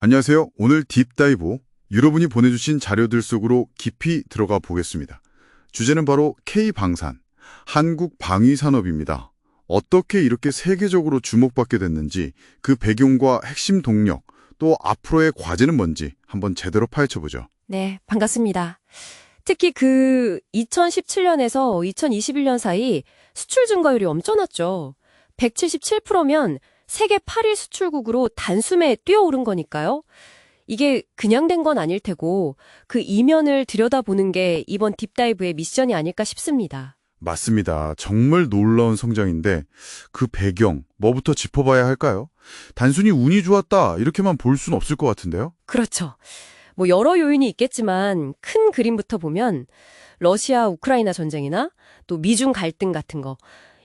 안녕하세요. 오늘 딥다이브, 여러분이 보내주신 자료들 속으로 깊이 들어가 보겠습니다. 주제는 바로 K방산, 한국 방위산업입니다. 어떻게 이렇게 세계적으로 주목받게 됐는지, 그 배경과 핵심 동력, 또 앞으로의 과제는 뭔지 한번 제대로 파헤쳐보죠. 네, 반갑습니다. 특히 그 2017년에서 2021년 사이 수출 증가율이 엄청났죠. 177%면 세계 8위 수출국으로 단숨에 뛰어오른 거니까요. 이게 그냥 된 건 아닐 테고 그 이면을 들여다보는 게 이번 딥다이브의 미션이 아닐까 싶습니다. 맞습니다. 정말 놀라운 성장인데 그 배경, 뭐부터 짚어봐야 할까요? 단순히 운이 좋았다 이렇게만 볼 수는 없을 것 같은데요? 그렇죠. 뭐 여러 요인이 있겠지만 큰 그림부터 보면 러시아 우크라이나 전쟁이나 또 미중 갈등 같은 거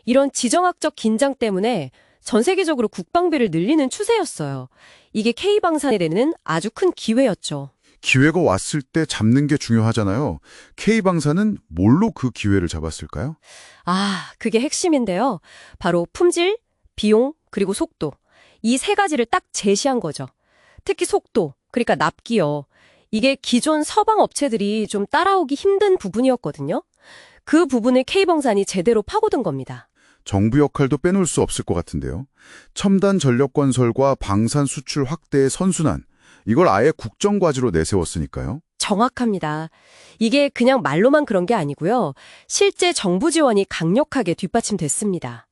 이런 지정학적 긴장 때문에 전 세계적으로 국방비를 늘리는 추세였어요. 이게 K방산에 되는 아주 큰 기회였죠. 기회가 왔을 때 잡는 게 중요하잖아요. K방산은 뭘로 그 기회를 잡았을까요? 그게 핵심인데요. 바로 품질, 비용, 그리고 속도. 이 세 가지를 딱 제시한 거죠. 특히 속도, 그러니까 납기요. 이게 기존 서방 업체들이 좀 따라오기 힘든 부분이었거든요. 그 부분을 K방산이 제대로 파고든 겁니다. 정부 역할도 빼놓을 수 없을 것 같은데요. 첨단 전력 건설과 방산 수출 확대의 선순환, 이걸 아예 국정과제로 내세웠으니까요. 정확합니다. 이게 그냥 말로만 그런 게 아니고요. 실제 정부 지원이 강력하게 뒷받침됐습니다.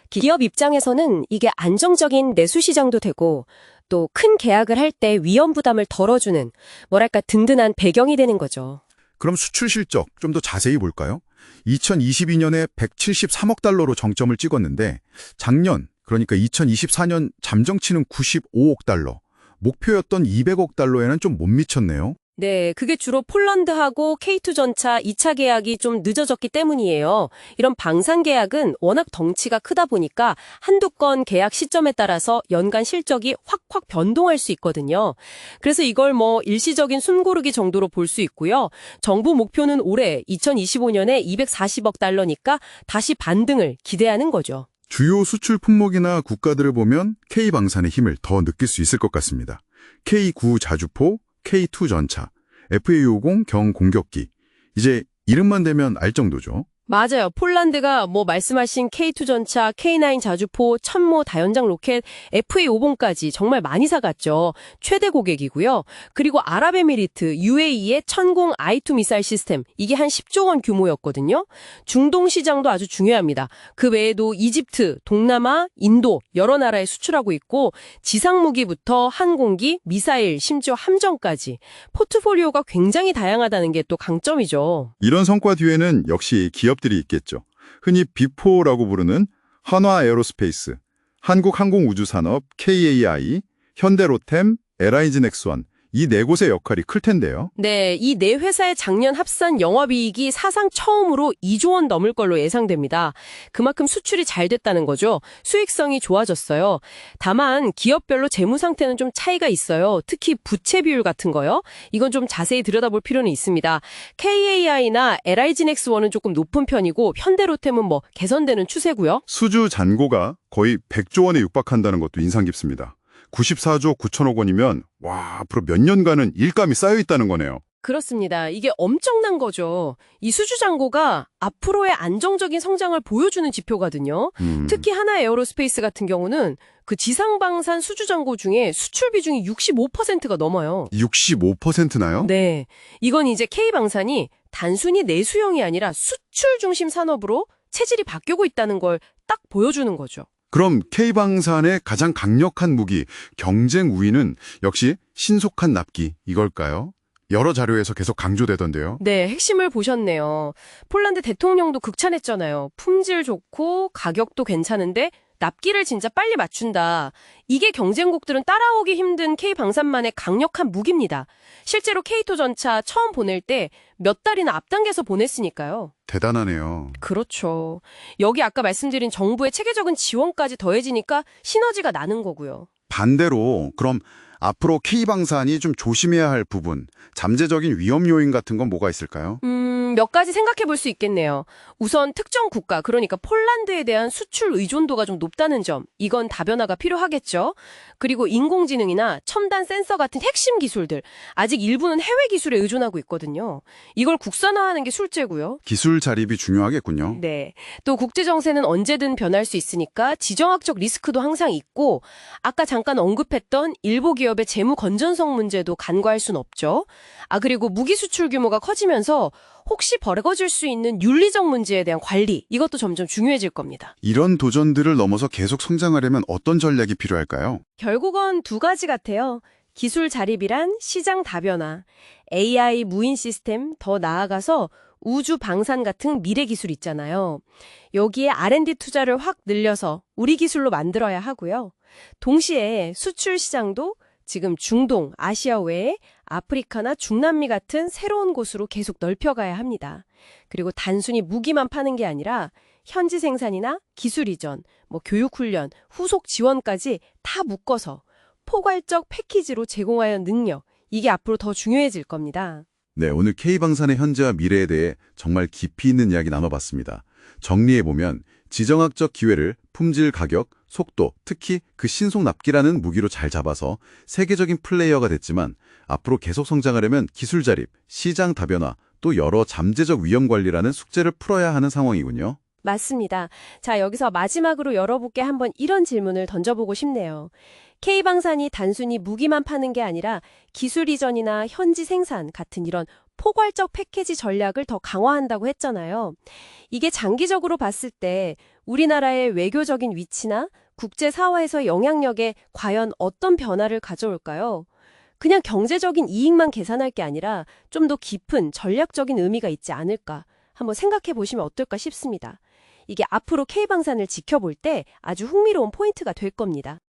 기업 입장에서는 이게 안정적인 내수 시장도 되고 또 큰 계약을 할 때 위험 부담을 덜어주는 뭐랄까 든든한 배경이 되는 거죠. 그럼 수출 실적 좀 더 자세히 볼까요? 2022년에 173억 달러로 정점을 찍었는데 작년, 그러니까 2024년 잠정치는 95억 달러, 목표였던 200억 달러에는 좀 못 미쳤네요. 네, 그게 주로 폴란드하고 K2전차 2차 계약이 좀 늦어졌기 때문이에요. 이런 방산 계약은 워낙 덩치가 크다 보니까 한두 건 계약 시점에 따라서 연간 실적이 확확 변동할 수 있거든요. 그래서 이걸 뭐 일시적인 숨고르기 정도로 볼 수 있고요. 정부 목표는 올해 2025년에 240억 달러니까 다시 반등을 기대하는 거죠. 주요 수출 품목이나 국가들을 보면 K방산의 힘을 더 느낄 수 있을 것 같습니다. K9 자주포, K2 전차, FA50 경공격기. 이제 이름만 대면 알 정도죠. 맞아요. 폴란드가 뭐 말씀하신 K2 전차, K9 자주포, 천모 다연장 로켓, FA50까지 정말 많이 사갔죠. 최대 고객이고요. 그리고 아랍에미리트, UAE의 천공 I2 미사일 시스템, 이게 한 10조 원 규모였거든요. 중동 시장도 아주 중요합니다. 그 외에도 이집트, 동남아, 인도 여러 나라에 수출하고 있고 지상무기부터 항공기, 미사일, 심지어 함정까지 포트폴리오가 굉장히 다양하다는 게 또 강점이죠. 이런 성과 뒤에는 역시 기업들이 있겠죠. 흔히 비포라고 부르는 한화에어로스페이스, 한국항공우주산업, KAI, 현대로템, LIG넥스원, 이 네 곳의 역할이 클 텐데요. 네, 이 네 회사의 작년 합산 영업이익이 사상 처음으로 2조 원 넘을 걸로 예상됩니다. 그만큼 수출이 잘 됐다는 거죠. 수익성이 좋아졌어요. 다만 기업별로 재무 상태는 좀 차이가 있어요. 특히 부채 비율 같은 거요. 이건 좀 자세히 들여다볼 필요는 있습니다. KAI나 LIG넥스원은 조금 높은 편이고 현대로템은 뭐 개선되는 추세고요. 수주 잔고가 거의 100조 원에 육박한다는 것도 인상 깊습니다. 94조 9천억 원이면 와, 앞으로 몇 년간은 일감이 쌓여 있다는 거네요. 그렇습니다. 이게 엄청난 거죠. 이 수주 잔고가 앞으로의 안정적인 성장을 보여주는 지표거든요. 특히 하나 에어로스페이스 같은 경우는 그 지상방산 수주 잔고 중에 수출 비중이 65%가 넘어요. 65%나요? 네. 이건 이제 K방산이 단순히 내수형이 아니라 수출 중심 산업으로 체질이 바뀌고 있다는 걸 딱 보여주는 거죠. 그럼 K방산의 가장 강력한 무기, 경쟁 우위는 역시 신속한 납기, 이걸까요? 여러 자료에서 계속 강조되던데요. 네, 핵심을 보셨네요. 폴란드 대통령도 극찬했잖아요. 품질 좋고 가격도 괜찮은데 납기를 진짜 빨리 맞춘다. 이게 경쟁국들은 따라오기 힘든 K방산만의 강력한 무기입니다. 실제로 K2 전차 처음 보낼 때 몇 달이나 앞당겨서 보냈으니까요. 대단하네요. 그렇죠. 여기 아까 말씀드린 정부의 체계적인 지원까지 더해지니까 시너지가 나는 거고요. 반대로 그럼 앞으로 K방산이 좀 조심해야 할 부분, 잠재적인 위험 요인 같은 건 뭐가 있을까요? 몇 가지 생각해 볼 수 있겠네요. 우선 특정 국가, 그러니까 폴란드에 대한 수출 의존도가 좀 높다는 점, 이건 다변화가 필요하겠죠. 그리고 인공지능이나 첨단 센서 같은 핵심 기술들, 아직 일부는 해외 기술에 의존하고 있거든요. 이걸 국산화하는 게 술제고요. 기술 자립이 중요하겠군요. 네. 또 국제 정세는 언제든 변할 수 있으니까 지정학적 리스크도 항상 있고, 아까 잠깐 언급했던 일부 기업의 재무 건전성 문제도 간과할 순 없죠. 그리고 무기 수출 규모가 커지면서 혹시 벌어질 수 있는 윤리적 문제에 대한 관리, 이것도 점점 중요해질 겁니다. 이런 도전들을 넘어서 계속 성장하려면 어떤 전략이 필요할까요? 결국은 두 가지 같아요. 기술 자립이란 시장 다변화, AI 무인 시스템, 더 나아가서 우주 방산 같은 미래 기술 있잖아요. 여기에 R&D 투자를 확 늘려서 우리 기술로 만들어야 하고요. 동시에 수출 시장도 지금 중동, 아시아 외에 아프리카나 중남미 같은 새로운 곳으로 계속 넓혀가야 합니다. 그리고 단순히 무기만 파는 게 아니라 현지 생산이나 기술 이전, 교육 훈련, 후속 지원까지 다 묶어서 포괄적 패키지로 제공하는 능력, 이게 앞으로 더 중요해질 겁니다. 네, 오늘 K방산의 현재와 미래에 대해 정말 깊이 있는 이야기 나눠봤습니다. 정리해보면 지정학적 기회를 품질, 가격, 속도, 특히 그 신속 납기라는 무기로 잘 잡아서 세계적인 플레이어가 됐지만 앞으로 계속 성장하려면 기술 자립, 시장 다변화, 또 여러 잠재적 위험 관리라는 숙제를 풀어야 하는 상황이군요. 맞습니다. 자, 여기서 마지막으로 여러분께 한번 이런 질문을 던져보고 싶네요. K방산이 단순히 무기만 파는 게 아니라 기술 이전이나 현지 생산 같은 이런 포괄적 패키지 전략을 더 강화한다고 했잖아요. 이게 장기적으로 봤을 때 우리나라의 외교적인 위치나 국제사회에서 영향력에 과연 어떤 변화를 가져올까요? 그냥 경제적인 이익만 계산할 게 아니라 좀 더 깊은 전략적인 의미가 있지 않을까 한번 생각해 보시면 어떨까 싶습니다. 이게 앞으로 K방산을 지켜볼 때 아주 흥미로운 포인트가 될 겁니다.